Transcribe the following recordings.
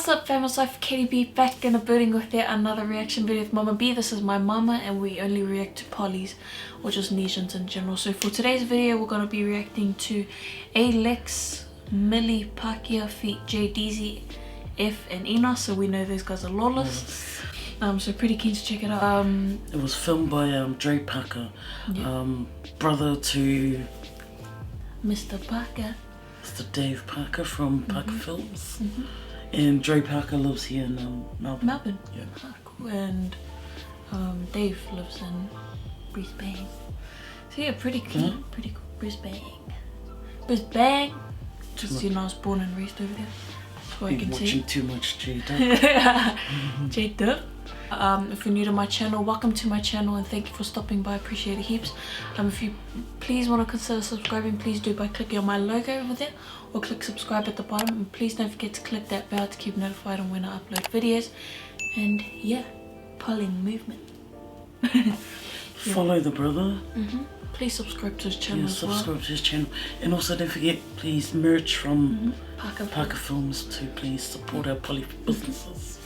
What's up, famous life? Katie B back in the building with yet another reaction video with Mama B. This is my mama and we only react to polys or just Nesians in general. So for today's video we're going to be reacting to Alex, Millie, Pakia feat JDZ, F and Enos. So we know those guys are lawless. So pretty keen to check it out. It was filmed by Dre Parker, brother to Mr. Parker. Mr. Dave Parker from Parker Films. And Dre Parker lives here in Melbourne. Yeah. Ah, cool. And Dave lives in Brisbane. So yeah, pretty cool. Pretty cool. Brisbane. Just, you know, I was born and raised over there. That's what I can see. Watching too much J-Dub. J-Dub. If you're new to my channel, welcome to my channel and thank you for stopping by. I appreciate it heaps. If you please want to consider subscribing, please do by clicking on my logo over there or click subscribe at the bottom, and please don't forget to click that bell to keep notified on when I upload videos. And yeah, polling movement. Follow the brother. Please subscribe to his channel as well. Subscribe to his channel, and also don't forget, please, merch from Parker Films to please support our poly businesses.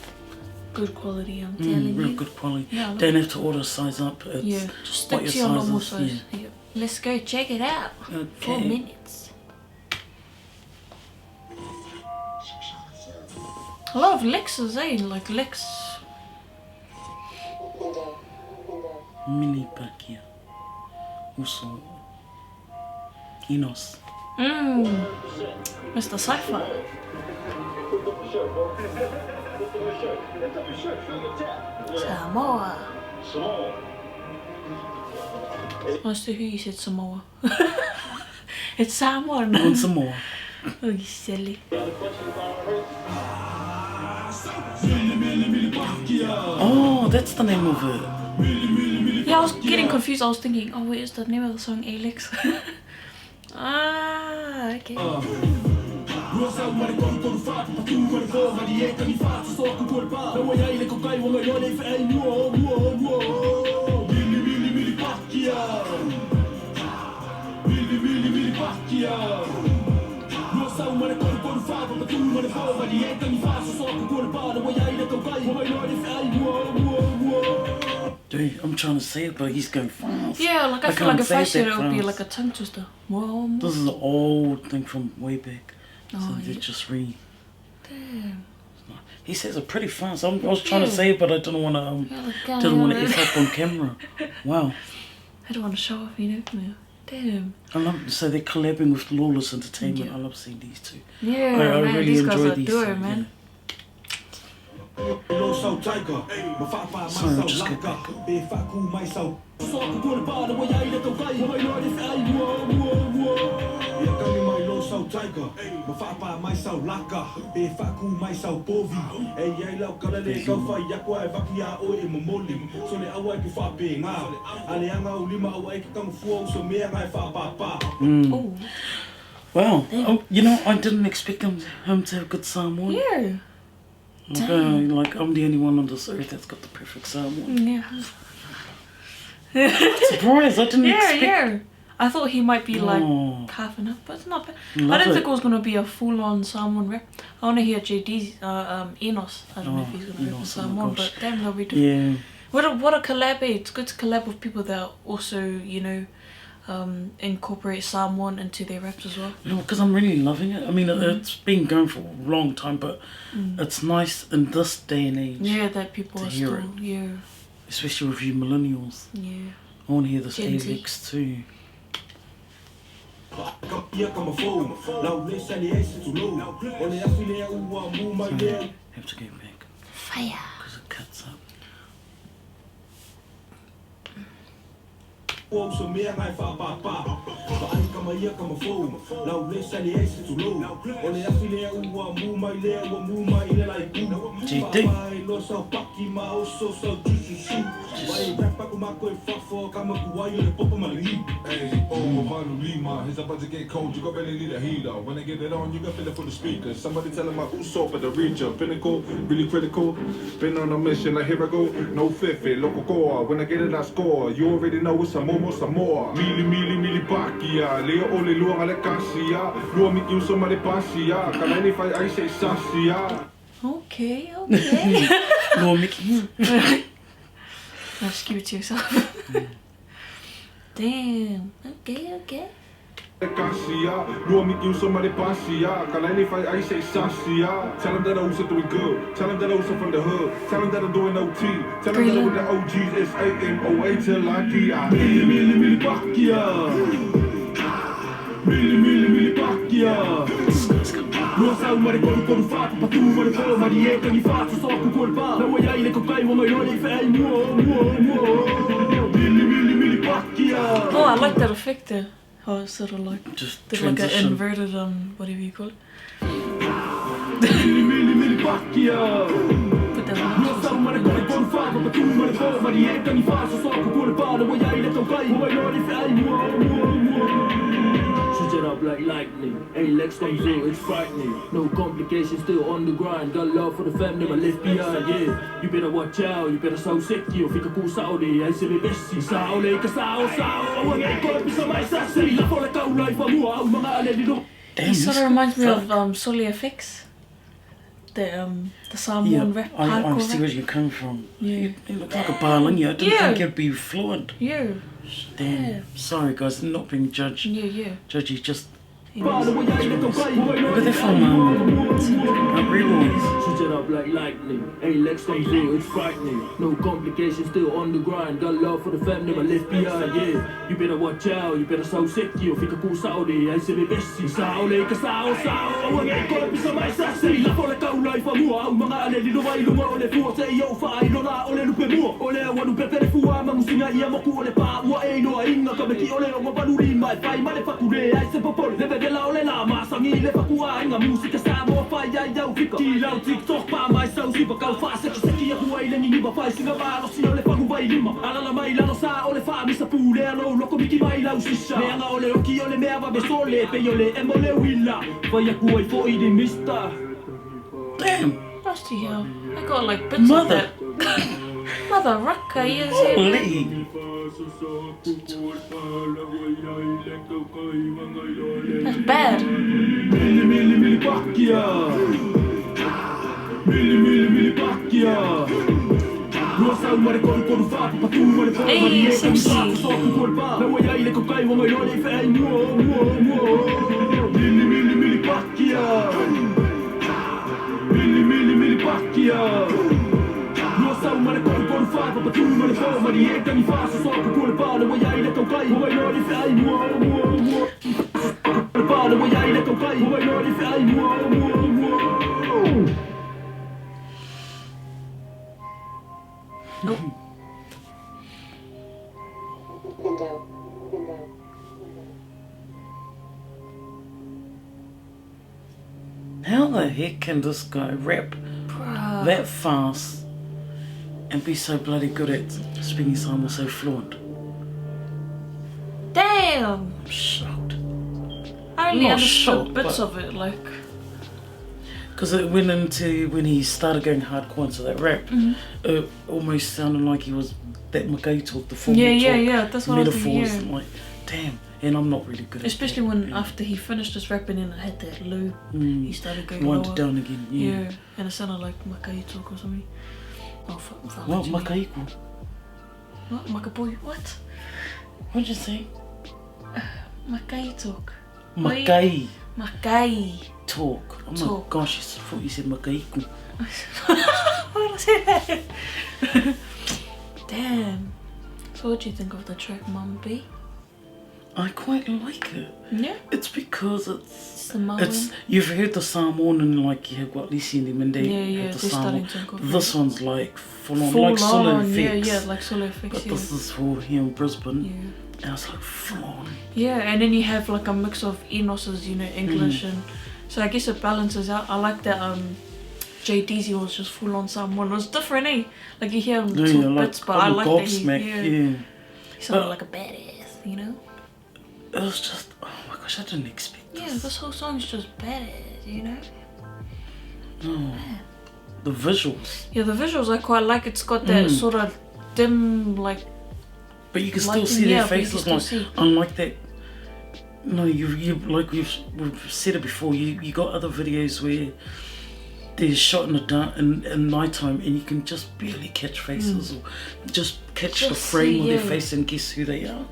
Good quality, I'm telling you. Real good quality. Yeah, don't have to order size up. It's just stick to your normal size. Yeah. Let's go check it out. Okay. 4 minutes. A lot of Lexes, eh? Like Lex. Millie, Pakia. Also Enos. Mr. Cypher. Samoa. As to who you said Samoa. It's Samoa now. And some more. Oh, you silly. Oh, that's the name of it. Yeah, I was getting confused. I was thinking, oh, wait, is the name of the song Alex? Ah, okay. Dude, I'm trying to say it, but he's going fast. Yeah, like I feel like if I said it, it would be fast. like a tongue twister. This is an old thing from way back. So Oh, they yeah. just Damn. He says it pretty fast. I was trying to say it, but I didn't want to F up on camera. Wow. I don't want to show off, you know. Yeah. Damn. I love, so they're collabing with Lawless Entertainment. I love seeing these two. Yeah, I man, really these guys enjoy are these doing, two, man. Sorry, I'll just get back. Wow. Oh, you know, I didn't expect him to have good Samoan. Yeah. Like, I'm the only one on this earth that's got the perfect Samoan. Yeah. Surprised, I didn't expect. Yeah. I thought he might be like half and half, but it's not bad. I didn't think it was gonna be a full-on Samoan rap. I wanna hear JD's Enos. I don't know if he's gonna rap in Samoan, but damn, that'll be different. Yeah. What a collab! It's good to collab with people that also, you know, incorporate Samoan into their raps as well. No, because I'm really loving it. I mean, it's been going for a long time, but it's nice in this day and age. Yeah, that people to are hear still, it. Especially with you millennials. Yeah. I want to hear this Gen Z. Alex too. Oh. Have to go back. Fire. Because it cuts up. It's about to get cold, you got really need a heater. When I get it on, you got feel it for the speakers. Somebody tell him my Usopp at the region. Pinnacle, really critical. Been on a mission, like here I go. No fiffy, local core. When I get it, I score. You already know it's a more, some more. Mili Pakia. Leo Ole Luang Alekasia. Luang Mikiu Somali Pasia. Kalani Fai I say Sasia. Okay, okay. No, Mickey. No, just keep it to yourself. Damn. Okay. Cassia, you want me to do somebody passia? Can any fight I say sassia? Tell them that I also doing good. Tell them that I also from the hood. Tell them that I'm doing OT. Tell them that I'm with the OGs. It's AMOA till I die. Milli pacchia. Milli pacchia. Lo sai mare con fatto, pa tu mare po, ma di che mi faccio so con colpa. La vuoi ai le coccai, ma io li fai muo. Milli pacchia. Oh, I like that effect there. How it's sort of like Just did like an transition. inverted whatever you call it. Milli pacchia. Put that Lo one sai up. mare con fatto, pa tu mare po, ma di che mi faccio so con colpa. La vuoi ai le coccai, ma io li fai muo. Switch it up like lightning. Hey, Lex comes in, it's frightening. No complications, still on the grind. Got love for the fam, never left behind, yeah. You better watch out, you better sound sick. You fica cool Saudi, I say the best. Saudi, ka sao. Awag ay ko, bisa may sasi. La fola ka ulay fa mo, ang mga aledido. Damn, He sort of this- reminds me of Sully FX. The Samoan rap I hardcore see rap. where you come from. Yeah. You look like a Balinga. I didn't Yeah. think you'd be fluent. Yeah. Damn. Sorry, guys. Not being judged. Yeah. Judgy, just. Anyways. But they're from Reruns. Switch it up like lightning. Hey, Lex comes in, it's frightening. No complications, still on the grind. Got love for the fam, never left behind, yeah. You better watch out, you better sound sick. You fica cool Saudi, I say the best. Saudi, ka sao. Awag ay ko, bisa may sasi. La fola ka ulay fa mo, ang mga aledido ay lumaole fuwa sa iyo fa ay lona ole lupe mo. Ole wanu pepere fuwa mangusinga iya mo ku ole pa wa ay no ay nga kameki ole o mapanurin mai pai male fakure ay se popol. La ole la masangi le fakua nga musika sa mo fa ya ya fika kilau TikTok pa mai sau si ba kau fa se ki ya huai le ni ba fa singa ba no si ole fa vai lima ala la mai la no sa ole fa mi sa pule no lo ko miki mai la usisha me nga ole o ki ole me va be sole pe ole e mole willa fa ya kuai fo I de mista. Damn. Rusty hell. I got like bits Mother. of that. Mother rucker, yes. Holy. That's bad. Milli pacchia. Milli pacchia. Lo sai mare con fatto, pa tu mare po, ma di che mi faccio so con colpa. La vuoi ai le coccai, ma io li fai muo. Milli pacchia. Milli pacchia. Lo sai mare con fatto, pa tu mare po, ma di che mi faccio so con colpa. La vuoi ai le coccai, ma io li fai muo. La vuoi ai le coccai, ma io li fai muo. How the heck can this guy rap Bruh. that fast and be so bloody good at speaking Samoan so fluent? Damn. I'm shocked. I only Not understood shocked, bits but- of it, like. Because it went into when he started going hardcore into that rap, it almost sounded like he was that Mackay talk, the formal talk, That's what I was thinking. metaphors. Yeah. Like, damn. And I'm not really good at Especially that. when Yeah. after he finished his rapping and it had that low, he started going Wind it lower. down again. Yeah. And it sounded like Makai talk or something. Oh, fuck. What Makaiku? What? Makaboy? What? What'd you say? Makai talk. Makai Makai. talk. Oh my Talk. gosh, I thought you said Makaiku. Why did I say that? Damn. So what do you think of the track Mama B? I quite like it. Yeah. It's because It's the Maui. you've heard the Samoan and like you've got Lisi and them and they Yeah, have the they're starting Samoan. to incorporate. This one's like full on, Full like Solo on, Fix. yeah, like Solo Fix, But yeah. this is for here in Brisbane. Yeah. And it's like full on. Yeah, and then you have like a mix of Enos's, English and so I guess it balances out. I like that JDZ was just full on Samoan. It was different, eh? Like you hear him Yeah, talk like bits, but I like that he, gobsmacked, he sounded But- like a badass, It was just, oh my gosh, I didn't expect Yeah, this. this whole song's just badass, No. The visuals. Yeah, the visuals I quite like. It's got that sort of dim, like, But you can still lighting, see their yeah, but you can faces. still Like, see. unlike that. No, you like we've said it before. You got other videos where they're shot in the dark in nighttime, and you can just barely catch faces or just catch the frame of their face and guess who they are.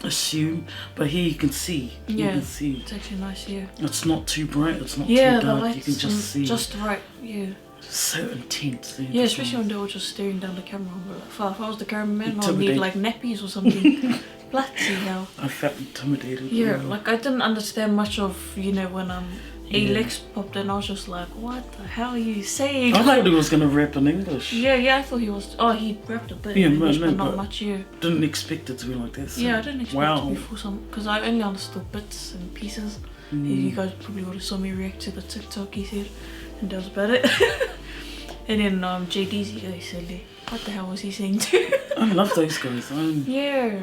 Assume, but here you can see. You can see. It's actually nice. Yeah. It's not too bright. It's not too The dark. lights You can just see. just right. Yeah. So intense. Yeah, especially when they were just staring down the camera. But like, if I was the cameraman, I'd Intimidate. need like nappies or something. Bloody hell. I felt intimidated. Yeah, like I didn't understand much of, you know, when Alex popped in, I was just like, what the hell are you saying? I thought he was gonna rap in English. Yeah, I thought he was. Oh, he rapped a bit in English, but not much. Yeah. Didn't expect it to be like this. So. Yeah, I didn't expect it to be for some, because I only understood bits and pieces. You guys probably would have saw me react to the TikTok he said, and that was about it. And then JD's he said, what the hell was he saying too? I love those guys. Yeah.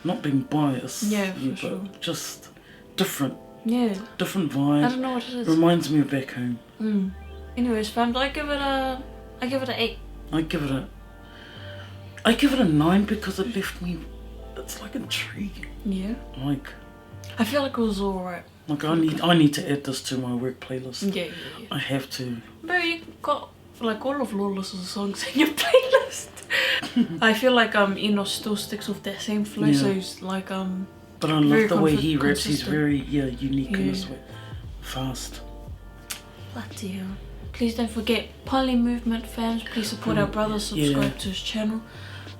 Not being biased. Yeah, for but sure. just different. Yeah. Different vibe. I don't know what it is. Reminds me of back home. Anyways, fam, I give it a 8. I give it a 9 because it left me. It's like intriguing. Yeah. Like I feel like it was alright. Like I need to add this to my work playlist. Yeah. I have to. Bro, you got like all of Lawless's songs in your playlist. I feel like Enos still sticks with that same flow, so he's like But I love the way he raps. consistent. He's very unique in his way. Fast. Bloody hell. Please don't forget Poly Movement fans. Please support our brother. Subscribe to his channel.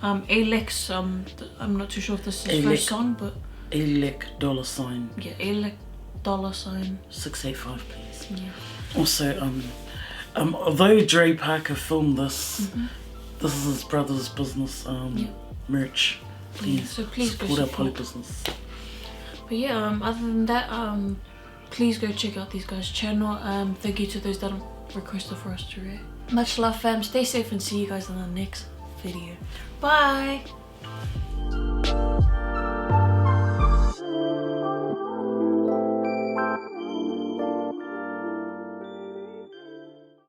Alex. I'm not too sure if this is his first song, but Alec $. Yeah, Alec $. 685, please. Yeah. Also, although Dre Parker filmed this, this is his brother's business. Merch. Please, so please support go our Poly business. But yeah, other than that, please go check out these guys' channel. Thank you to those that requested for us to react. Much love, fam. Stay safe and see you guys in the next video. Bye.